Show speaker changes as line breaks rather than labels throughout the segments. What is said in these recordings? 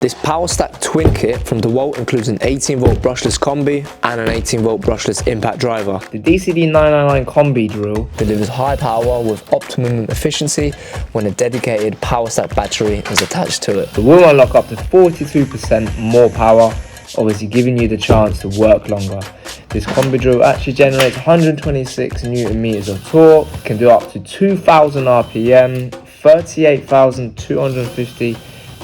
This Powerstack twin kit from DeWalt includes an 18V brushless combi and an 18V brushless impact driver.
The DCD999 Combi Drill
Delivers high power with optimum efficiency when a dedicated Powerstack battery is attached to it.
It will unlock up to 42% more power, obviously giving you the chance to work longer. This Combi Drill actually generates 126 Newton meters of torque, can do up to 2000 RPM, 38,250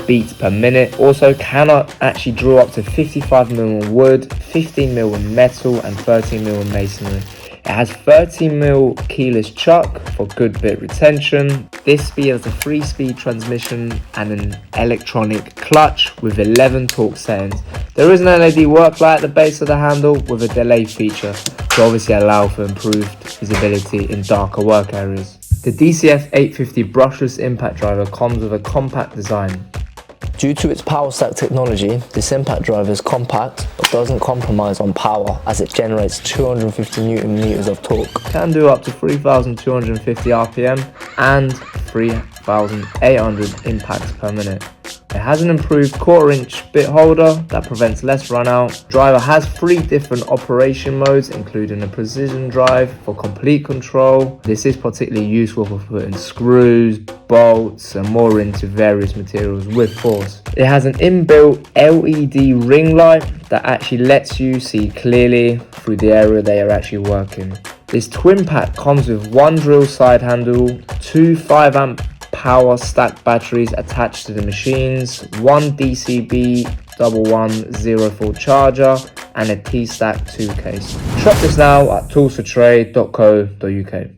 beats per minute. Also cannot actually draw up to 55mm in wood, 15mm in metal and 13mm in masonry. It has 13mm keyless chuck for good bit retention. This speed has a 3-speed transmission and an electronic clutch with 11 torque settings. There is an LED work light at the base of the handle with a delay feature to obviously allow for improved visibility in darker work areas. The DCF 18V Brushless impact driver comes with a compact design.
Due to its Powerstack technology, this impact driver is compact but doesn't compromise on power as it generates 250 Newton meters of torque.
Can do up to 3,250 RPM and 3,800 impacts per minute. It has an improved 1/4-inch bit holder that prevents less run out. Driver has 3 different operation modes, including a precision drive for complete control. This is particularly useful for putting screws, bolts and more into various materials with force. It has an inbuilt LED ring light that actually lets you see clearly through the area they are actually working. This twin pack comes with 1 drill side handle, 2 5-amp Powerstack batteries attached to the machines, 1 DCB 1104 charger and a TSTAK 2 case. Shop this now at toolsfortrade.co.uk.